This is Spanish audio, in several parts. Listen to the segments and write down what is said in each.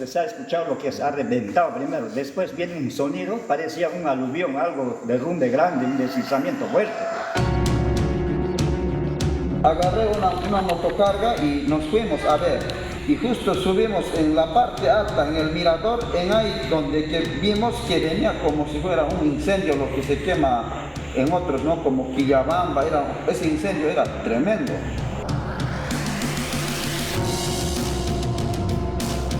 se ha escuchado lo que ha reventado primero. Después viene un sonido, parecía un aluvión, algo derrumbe grande, un deslizamiento fuerte. Agarré una motocarga y nos fuimos a ver. Y justo subimos en la parte alta, en el mirador, en ahí donde que vimos que venía como si fuera un incendio, lo que se quema en otros, ¿no? Como Quillabamba, ese incendio era tremendo.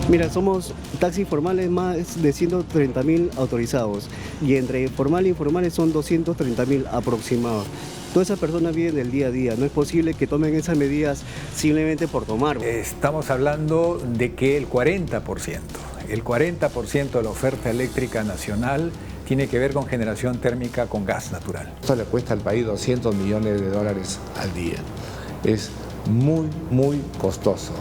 Mira, somos taxis formales más de 130.000 autorizados y entre formal e informales son 230.000 aproximados. Todas esas personas viven del día a día, no es posible que tomen esas medidas simplemente por tomar. Estamos hablando de que el 40% de la oferta eléctrica nacional tiene que ver con generación térmica con gas natural. Esto le cuesta al país 200 millones de dólares al día. Es muy, muy costoso.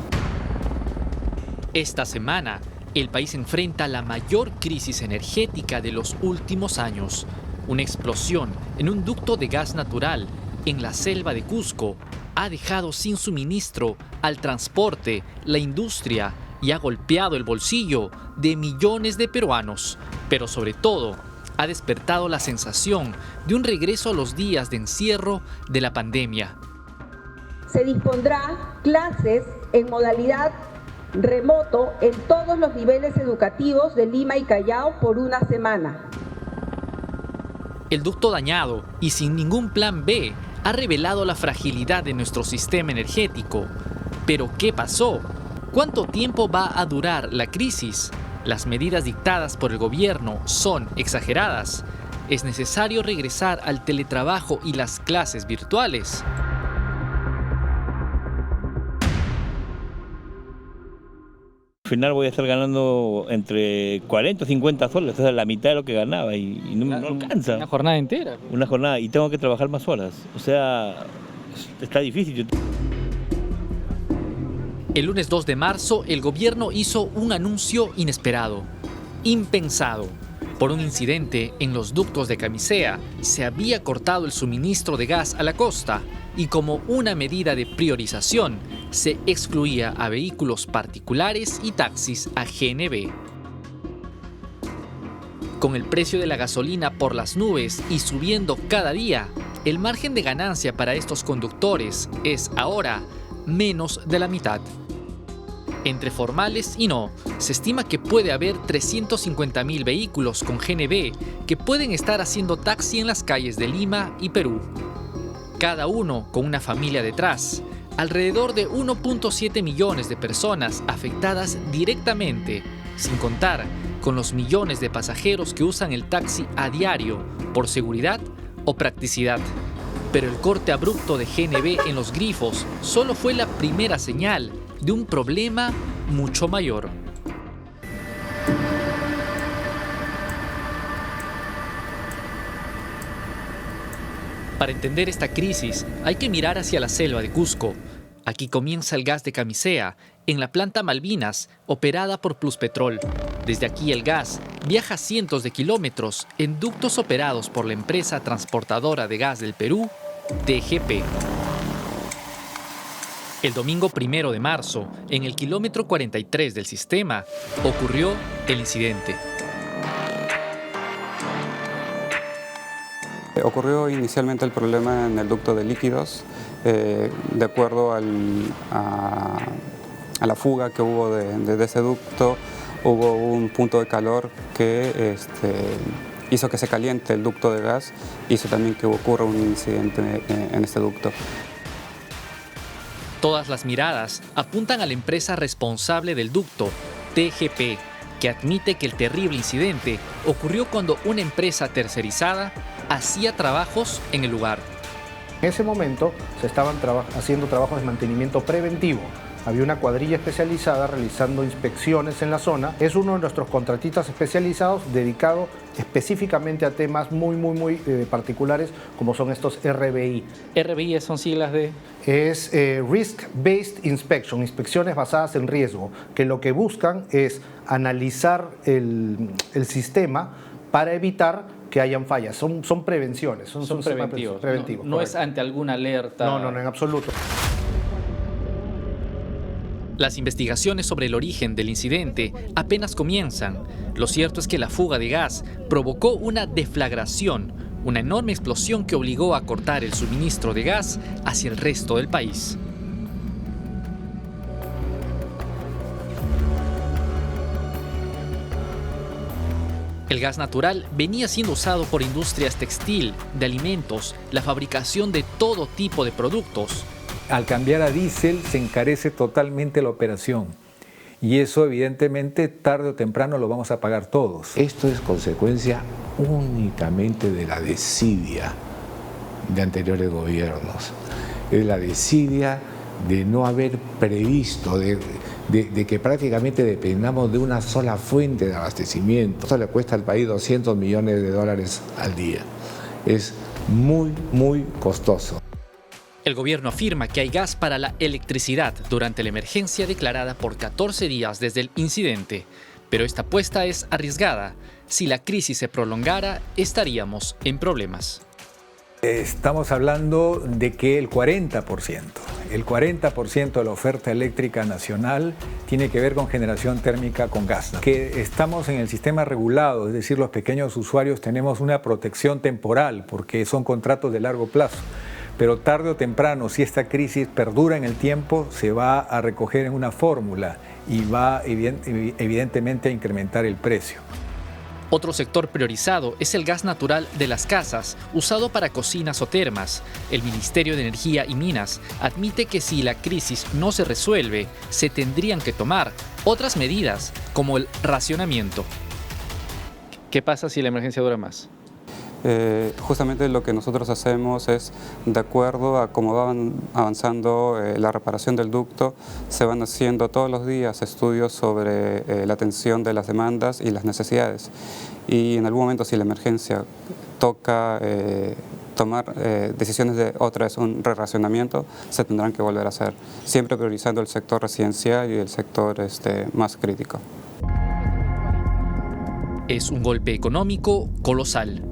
Esta semana, el país enfrenta la mayor crisis energética de los últimos años. Una explosión en un ducto de gas natural en la selva de Cusco ha dejado sin suministro al transporte, la industria y ha golpeado el bolsillo de millones de peruanos. Pero sobre todo, ha despertado la sensación de un regreso a los días de encierro de la pandemia. Se dispondrá clases en modalidad remoto en todos los niveles educativos de Lima y Callao por una semana. El ducto dañado y sin ningún plan B ha revelado la fragilidad de nuestro sistema energético. ¿Pero qué pasó? ¿Cuánto tiempo va a durar la crisis? ¿Las medidas dictadas por el gobierno son exageradas? ¿Es necesario regresar al teletrabajo y las clases virtuales? Al final voy a estar ganando entre 40 o 50 soles, esa es la mitad de lo que ganaba y no alcanza. Una jornada entera. Una jornada y tengo que trabajar más horas, o sea, está difícil. El lunes 2 de marzo, el gobierno hizo un anuncio inesperado, impensado. Por un incidente en los ductos de Camisea, se había cortado el suministro de gas a la costa y como una medida de priorización, se excluía a vehículos particulares y taxis a GNB. Con el precio de la gasolina por las nubes y subiendo cada día, el margen de ganancia para estos conductores es ahora menos de la mitad. Entre formales y no, se estima que puede haber 350.000 vehículos con GNB que pueden estar haciendo taxi en las calles de Lima y Perú. Cada uno con una familia detrás, alrededor de 1.7 millones de personas afectadas directamente, sin contar con los millones de pasajeros que usan el taxi a diario por seguridad o practicidad. Pero el corte abrupto de GNB en los grifos solo fue la primera señal de un problema mucho mayor. Para entender esta crisis, hay que mirar hacia la selva de Cusco. Aquí comienza el gas de Camisea, en la planta Malvinas, operada por Pluspetrol. Desde aquí el gas viaja cientos de kilómetros en ductos operados por la empresa transportadora de gas del Perú, TGP. El domingo 1 de marzo, en el kilómetro 43 del sistema, ocurrió el incidente. Ocurrió inicialmente el problema en el ducto de líquidos, de acuerdo a la fuga que hubo de ese ducto, hubo un punto de calor que hizo que se caliente el ducto de gas, hizo también que ocurra un incidente en este ducto. Todas las miradas apuntan a la empresa responsable del ducto, TGP, que admite que el terrible incidente ocurrió cuando una empresa tercerizada hacía trabajos en el lugar. En ese momento se estaban haciendo trabajos de mantenimiento preventivo. Había una cuadrilla especializada realizando inspecciones en la zona. Es uno de nuestros contratistas especializados dedicado específicamente a temas muy particulares como son estos RBI. RBI son siglas de... Es Risk Based Inspection, inspecciones basadas en riesgo, que lo que buscan es analizar el sistema para evitar que hayan fallas. Son prevenciones. Son preventivos. Preventivos, no es ante alguna alerta. No, en absoluto. Las investigaciones sobre el origen del incidente apenas comienzan. Lo cierto es que la fuga de gas provocó una deflagración, una enorme explosión que obligó a cortar el suministro de gas hacia el resto del país. El gas natural venía siendo usado por industrias textil, de alimentos, la fabricación de todo tipo de productos. Al cambiar a diésel se encarece totalmente la operación y eso evidentemente tarde o temprano lo vamos a pagar todos. Esto es consecuencia únicamente de la desidia de anteriores gobiernos, es la desidia de no haber previsto, de que prácticamente dependamos de una sola fuente de abastecimiento. Esto le cuesta al país 200 millones de dólares al día. Es muy, muy costoso. El gobierno afirma que hay gas para la electricidad durante la emergencia declarada por 14 días desde el incidente. Pero esta apuesta es arriesgada. Si la crisis se prolongara, estaríamos en problemas. Estamos hablando de que el 40% de la oferta eléctrica nacional tiene que ver con generación térmica con gas. Que estamos en el sistema regulado, es decir, los pequeños usuarios tenemos una protección temporal porque son contratos de largo plazo. Pero tarde o temprano, si esta crisis perdura en el tiempo, se va a recoger en una fórmula y va evidentemente a incrementar el precio. Otro sector priorizado es el gas natural de las casas, usado para cocinas o termas. El Ministerio de Energía y Minas admite que si la crisis no se resuelve, se tendrían que tomar otras medidas, como el racionamiento. ¿Qué pasa si la emergencia dura más? Justamente lo que nosotros hacemos es, de acuerdo a cómo va avanzando la reparación del ducto, se van haciendo todos los días estudios sobre la atención de las demandas y las necesidades. Y en algún momento, si la emergencia toca tomar decisiones de otra vez un relacionamiento, se tendrán que volver a hacer, siempre priorizando el sector residencial y el sector más crítico. Es un golpe económico colosal.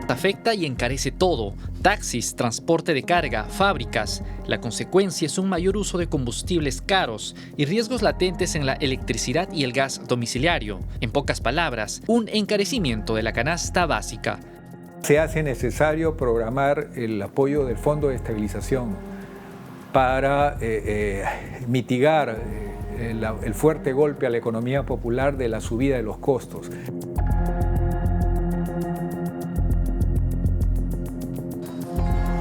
Afecta y encarece todo: taxis, transporte de carga, fábricas. La consecuencia es un mayor uso de combustibles caros y riesgos latentes en la electricidad y el gas domiciliario. En pocas palabras, un encarecimiento de la canasta básica. Se hace necesario programar el apoyo del Fondo de Estabilización para mitigar el fuerte golpe a la economía popular de la subida de los costos.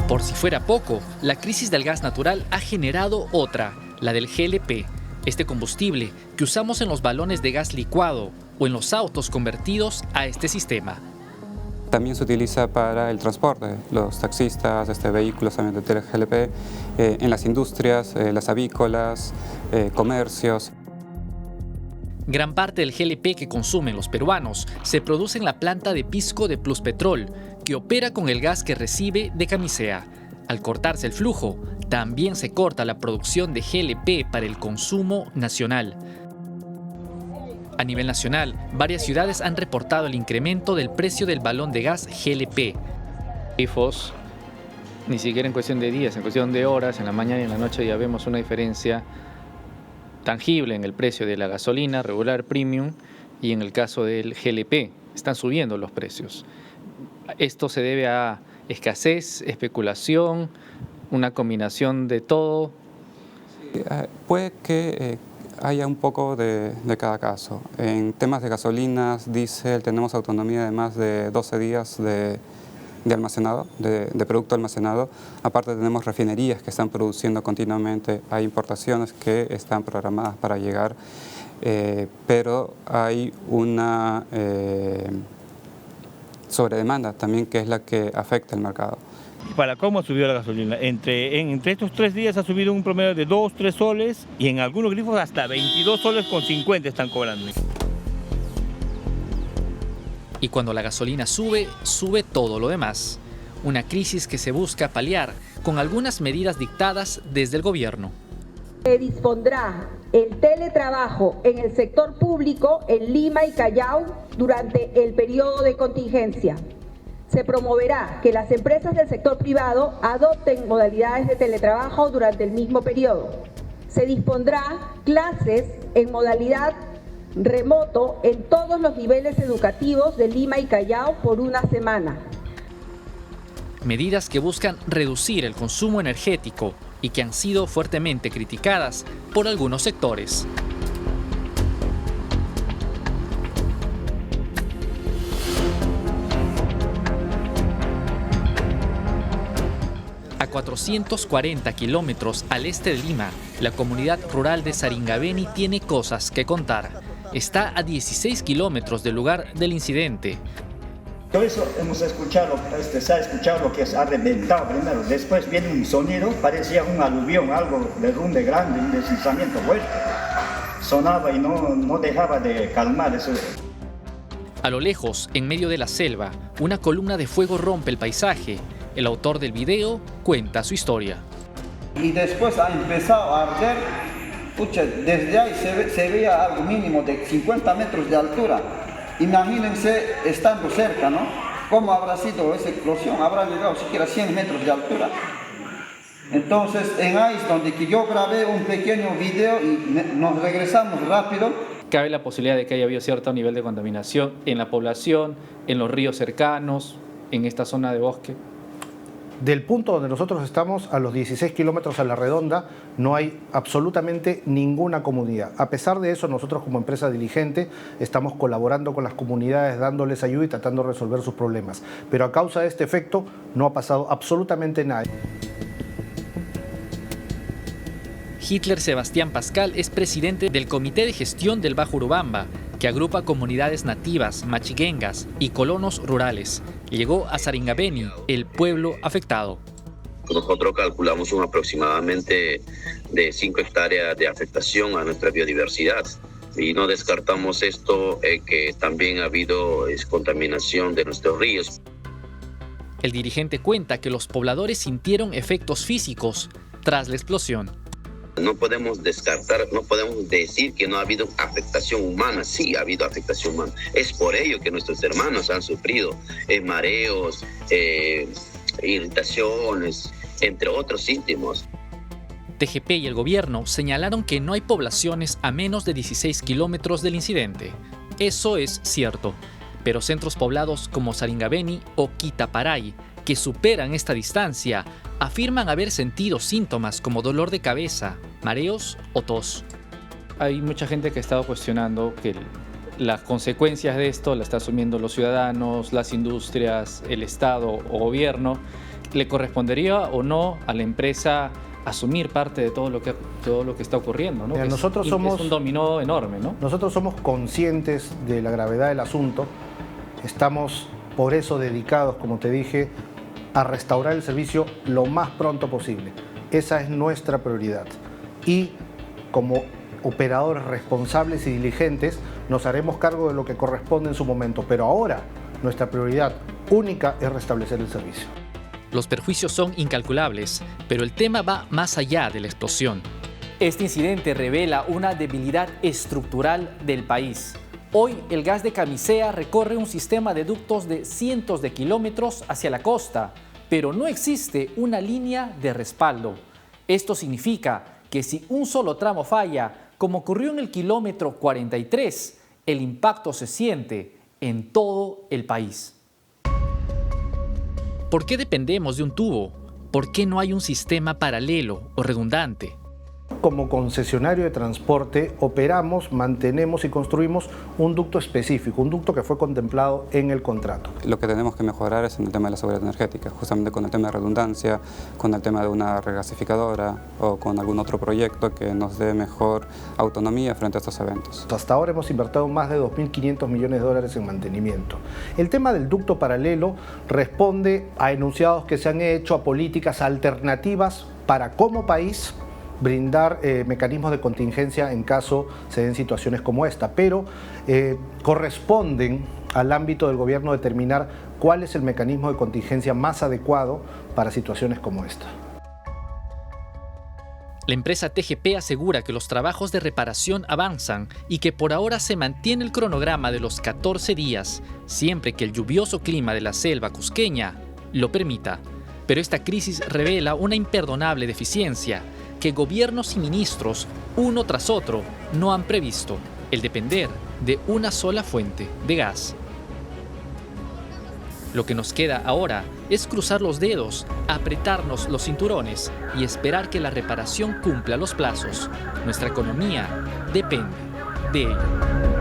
Por si fuera poco, la crisis del gas natural ha generado otra, la del GLP, este combustible que usamos en los balones de gas licuado o en los autos convertidos a este sistema. También se utiliza para el transporte, los taxistas, vehículos también de GLP, en las industrias, las avícolas, comercios. Gran parte del GLP que consumen los peruanos se produce en la planta de Pisco de Pluspetrol, que opera con el gas que recibe de Camisea. Al cortarse el flujo, también se corta la producción de GLP para el consumo nacional. A nivel nacional, varias ciudades han reportado el incremento del precio del balón de gas GLP. Grifos, ni siquiera en cuestión de días, en cuestión de horas, en la mañana y en la noche ya vemos una diferencia tangible en el precio de la gasolina regular premium y en el caso del GLP. Están subiendo los precios. Esto se debe a escasez, especulación, una combinación de todo. Puede que haya un poco de cada caso. En temas de gasolinas, diésel, tenemos autonomía de más de 12 días de almacenado, de producto almacenado. Aparte tenemos refinerías que están produciendo continuamente, hay importaciones que están programadas para llegar, pero hay una sobredemanda también que es la que afecta el mercado. Para cómo ha subido la gasolina, entre estos 3 días ha subido un promedio de 2-3 soles y en algunos grifos hasta 22 soles con 50 están cobrando. Y cuando la gasolina sube, sube todo lo demás. Una crisis que se busca paliar con algunas medidas dictadas desde el gobierno. Se dispondrá el teletrabajo en el sector público en Lima y Callao durante el periodo de contingencia. Se promoverá que las empresas del sector privado adopten modalidades de teletrabajo durante el mismo periodo. Se dispondrá clases en modalidad remoto en todos los niveles educativos de Lima y Callao por una semana. Medidas que buscan reducir el consumo energético y que han sido fuertemente criticadas por algunos sectores. A 440 kilómetros al este de Lima, la comunidad rural de Saringabeni tiene cosas que contar. Está a 16 kilómetros del lugar del incidente. Todo eso hemos escuchado, se ha escuchado lo que ha reventado primero, después viene un sonido, parecía un aluvión, algo de derrumbe grande, un deslizamiento fuerte. Sonaba y no dejaba de calmar eso. A lo lejos, en medio de la selva, una columna de fuego rompe el paisaje. El autor del video cuenta su historia. Y después ha empezado a arder, pucha, desde ahí se veía algo mínimo de 50 metros de altura. Imagínense estando cerca, ¿no? ¿Cómo habrá sido esa explosión? Habrá llegado siquiera 100 metros de altura. Entonces, en ahí es donde yo grabé un pequeño video y nos regresamos rápido. Cabe la posibilidad de que haya habido cierto nivel de contaminación en la población, en los ríos cercanos, en esta zona de bosque. Del punto donde nosotros estamos, a los 16 kilómetros a la redonda, no hay absolutamente ninguna comunidad. A pesar de eso, nosotros como empresa diligente estamos colaborando con las comunidades, dándoles ayuda y tratando de resolver sus problemas. Pero a causa de este efecto, no ha pasado absolutamente nada. Hitler Sebastián Pascal es presidente del Comité de Gestión del Bajo Urubamba, que agrupa comunidades nativas, machiguengas y colonos rurales. Llegó a Saringabeni, el pueblo afectado. Nosotros calculamos un aproximadamente de 5 hectáreas de afectación a nuestra biodiversidad. Y no descartamos esto, que también ha habido contaminación de nuestros ríos. El dirigente cuenta que los pobladores sintieron efectos físicos tras la explosión. No podemos descartar, no podemos decir que no ha habido afectación humana. Sí, ha habido afectación humana. Es por ello que nuestros hermanos han sufrido mareos, irritaciones, entre otros síntomas. TGP y el gobierno señalaron que no hay poblaciones a menos de 16 kilómetros del incidente. Eso es cierto, pero centros poblados como Saringabeni o Quitaparay, que superan esta distancia, afirman haber sentido síntomas como dolor de cabeza, mareos o tos. Hay mucha gente que ha estado cuestionando que las consecuencias de esto las está asumiendo los ciudadanos, las industrias, el Estado o gobierno. ¿Le correspondería o no a la empresa asumir parte de todo lo que está ocurriendo, ¿no? Mira, es un dominó enorme, ¿no? Nosotros somos conscientes de la gravedad del asunto. Estamos por eso dedicados, como te dije, a restaurar el servicio lo más pronto posible. Esa es nuestra prioridad. Y como operadores responsables y diligentes nos haremos cargo de lo que corresponde en su momento. Pero ahora nuestra prioridad única es restablecer el servicio. Los perjuicios son incalculables, pero el tema va más allá de la explosión. Este incidente revela una debilidad estructural del país. Hoy el gas de Camisea recorre un sistema de ductos de cientos de kilómetros hacia la costa, pero no existe una línea de respaldo. Esto significa que si un solo tramo falla, como ocurrió en el kilómetro 43, el impacto se siente en todo el país. ¿Por qué dependemos de un tubo? ¿Por qué no hay un sistema paralelo o redundante? Como concesionario de transporte operamos, mantenemos y construimos un ducto específico, un ducto que fue contemplado en el contrato. Lo que tenemos que mejorar es en el tema de la seguridad energética, justamente con el tema de redundancia, con el tema de una regasificadora o con algún otro proyecto que nos dé mejor autonomía frente a estos eventos. Hasta ahora hemos invertido más de 2.500 millones de dólares en mantenimiento. El tema del ducto paralelo responde a enunciados que se han hecho, a políticas alternativas para como país brindar mecanismos de contingencia en caso se den situaciones como esta, pero corresponden al ámbito del gobierno determinar cuál es el mecanismo de contingencia más adecuado para situaciones como esta. La empresa TGP asegura que los trabajos de reparación avanzan y que por ahora se mantiene el cronograma de los 14 días, siempre que el lluvioso clima de la selva cusqueña lo permita. Pero esta crisis revela una imperdonable deficiencia. que gobiernos y ministros, uno tras otro, no han previsto: el depender de una sola fuente de gas. Lo que nos queda ahora es cruzar los dedos, apretarnos los cinturones y esperar que la reparación cumpla los plazos. Nuestra economía depende de ello.